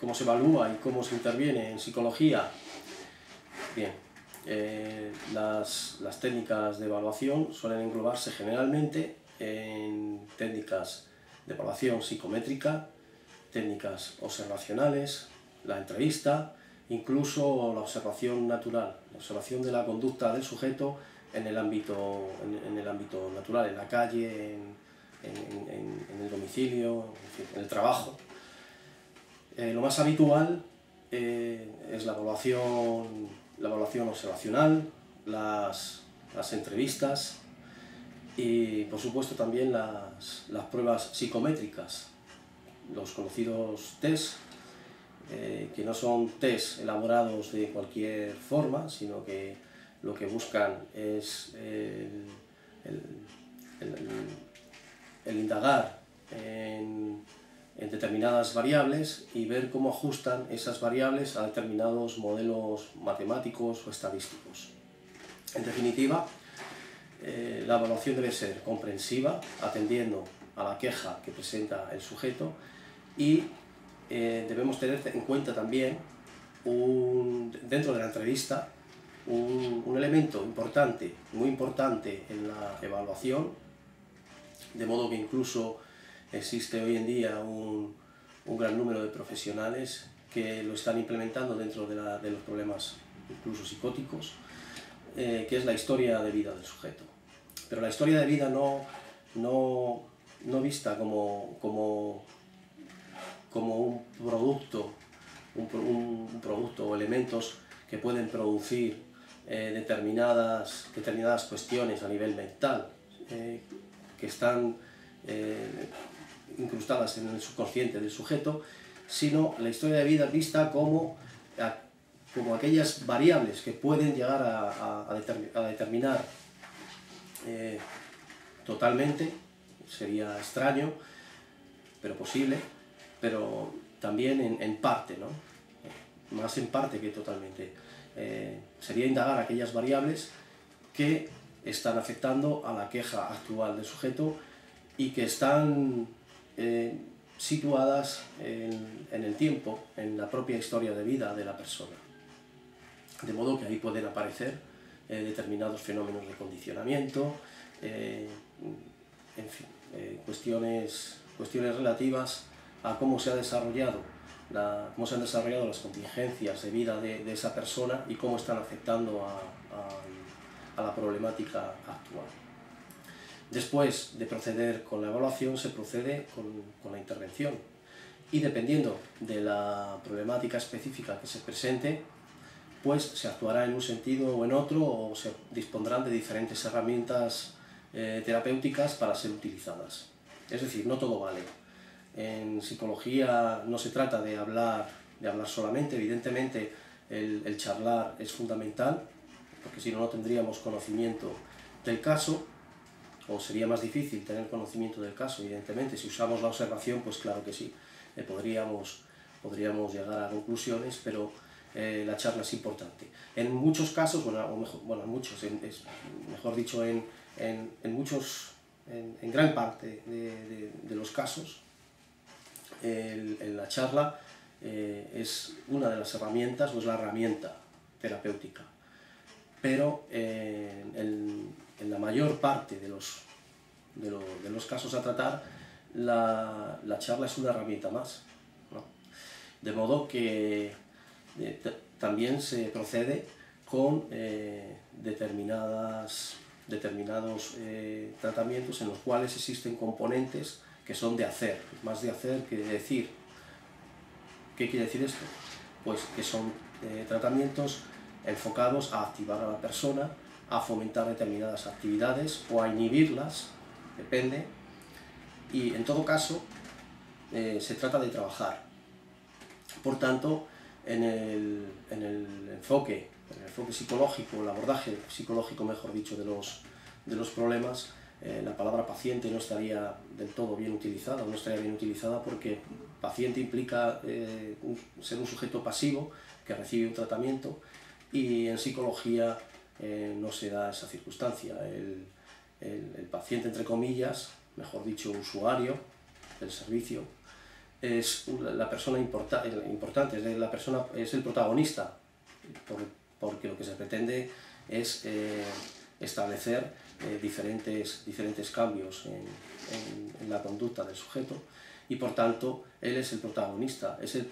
cómo se evalúa y cómo se interviene en psicología. Bien, las técnicas de evaluación suelen englobarse generalmente en técnicas de evaluación psicométrica, técnicas observacionales, la entrevista, incluso la observación natural, la observación de la conducta del sujeto en el ámbito natural, en la calle, en el domicilio, en fin, en el trabajo. Lo más habitual es la evaluación observacional, las entrevistas y, por supuesto, también las pruebas psicométricas, los conocidos test, que no son test elaborados de cualquier forma, sino que lo que buscan es el indagar en determinadas variables y ver cómo ajustan esas variables a determinados modelos matemáticos o estadísticos. En definitiva, la evaluación debe ser comprensiva, atendiendo a la queja que presenta el sujeto, y debemos tener en cuenta también, dentro de la entrevista, un elemento importante, muy importante en la evaluación, de modo que incluso existe hoy en día un gran número de profesionales que lo están implementando dentro de los problemas incluso psicóticos, que es la historia de vida del sujeto. Pero la historia de vida no vista como un producto o elementos que pueden producir determinadas cuestiones a nivel mental, que están incrustadas en el subconsciente del sujeto, sino la historia de vida vista como aquellas variables que pueden llegar a determinar totalmente, sería extraño, pero posible, pero también en parte, ¿no? Más en parte que totalmente. Sería indagar aquellas variables que están afectando a la queja actual del sujeto y que están situadas en el tiempo, en la propia historia de vida de la persona. De modo que ahí pueden aparecer determinados fenómenos de condicionamiento, en fin, cuestiones relativas a cómo se han desarrollado las contingencias de vida de esa persona y cómo están afectando a la problemática actual. Después de proceder con la evaluación, se procede con la intervención, y dependiendo de la problemática específica que se presente, pues se actuará en un sentido o en otro, o se dispondrán de diferentes herramientas terapéuticas para ser utilizadas. Es decir, no todo vale. En psicología no se trata de hablar solamente. Evidentemente el charlar es fundamental, porque si no, no tendríamos conocimiento del caso, o sería más difícil tener conocimiento del caso. Evidentemente, si usamos la observación, pues claro que sí, podríamos llegar a conclusiones, pero la charla es importante. En muchos casos, en gran parte de los casos, la charla es una de las herramientas, o es la herramienta terapéutica. Pero en la mayor parte de los casos a tratar, la charla es una herramienta más, ¿no? De modo que también se procede con determinados tratamientos en los cuales existen componentes que son de hacer, más de hacer que de decir. ¿Qué quiere decir esto? Pues que son tratamientos enfocados a activar a la persona, a fomentar determinadas actividades o a inhibirlas, depende, y en todo caso se trata de trabajar. Por tanto, en el enfoque psicológico, el abordaje psicológico, mejor dicho, de los problemas, la palabra paciente no estaría del todo bien utilizada, porque paciente implica ser un sujeto pasivo que recibe un tratamiento, y en psicología no se da esa circunstancia. El paciente, entre comillas, mejor dicho, usuario del servicio, es la persona importante, es el protagonista, porque lo que se pretende es establecer diferentes cambios en la conducta del sujeto, y por tanto él es el protagonista, es el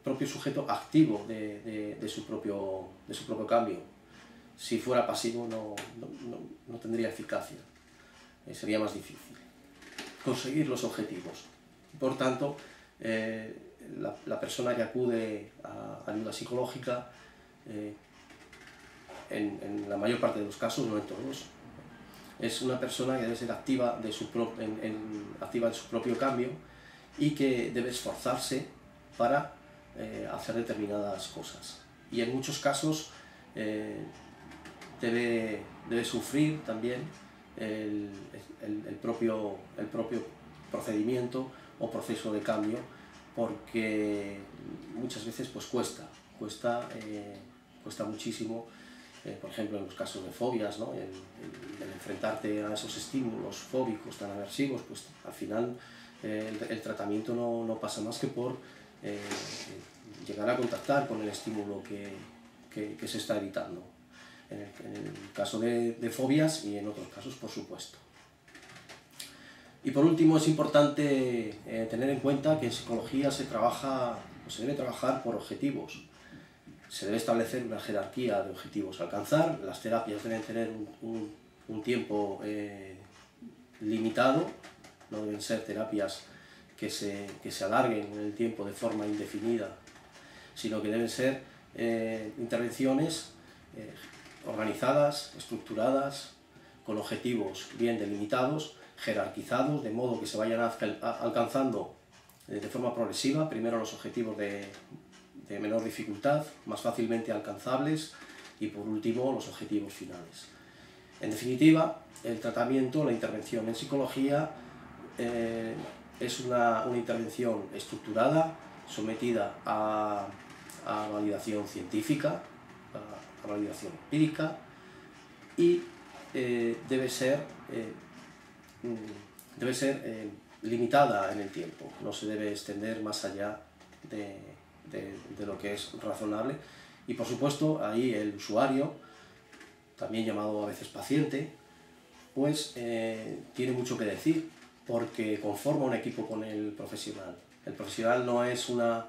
propio sujeto activo de su propio cambio. Si fuera pasivo no tendría eficacia, sería más difícil conseguir los objetivos. Por tanto, la persona que acude a ayuda psicológica, en la mayor parte de los casos, no en todos, es una persona que debe ser activa de su propio cambio y que debe esforzarse para hacer determinadas cosas. Y en muchos casos debe sufrir también el propio procedimiento o proceso de cambio, porque muchas veces pues cuesta muchísimo, por ejemplo en los casos de fobias, ¿no? el enfrentarte a esos estímulos fóbicos tan aversivos, pues al final el tratamiento no pasa más que por llegar a contactar con el estímulo que se está evitando, en el caso de fobias y en otros casos, por supuesto. Y por último, es importante tener en cuenta que en psicología se debe trabajar por objetivos. Se debe establecer una jerarquía de objetivos a alcanzar. Las terapias deben tener un tiempo limitado, no deben ser terapias que se alarguen en el tiempo de forma indefinida, sino que deben ser intervenciones organizadas, estructuradas, con objetivos bien delimitados, jerarquizados, de modo que se vayan alcanzando de forma progresiva, primero los objetivos de menor dificultad, más fácilmente alcanzables, y por último los objetivos finales. En definitiva, el tratamiento, la intervención en psicología es una intervención estructurada, sometida a validación científica, a validación empírica, y debe ser limitada en el tiempo, no se debe extender más allá de lo que es razonable. Y por supuesto ahí el usuario, también llamado a veces paciente, pues tiene mucho que decir, porque conforma un equipo con el profesional. El profesional no es una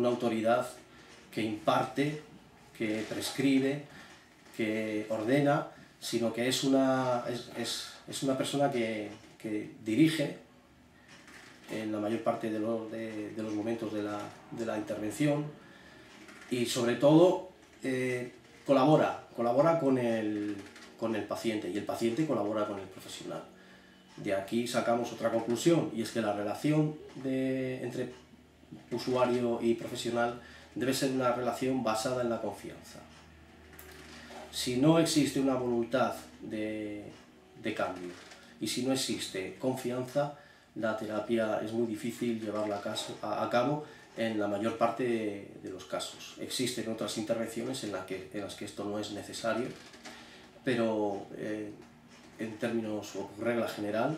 autoridad que imparte, que prescribe, que ordena, sino que es una persona que dirige en la mayor parte de los momentos de la intervención, y sobre todo colabora con el paciente, y el paciente colabora con el profesional. De aquí sacamos otra conclusión, y es que la relación entre usuario y profesional debe ser una relación basada en la confianza. Si no existe una voluntad de cambio y si no existe confianza, la terapia es muy difícil llevarla a cabo en la mayor parte de los casos. Existen otras intervenciones en las que esto no es necesario, pero en términos o por regla general,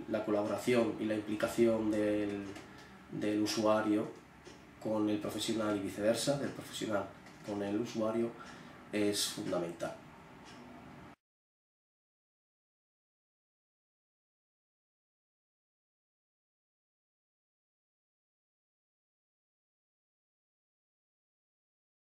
la colaboración y la implicación del usuario con el profesional y viceversa, del profesional con el usuario, es fundamental.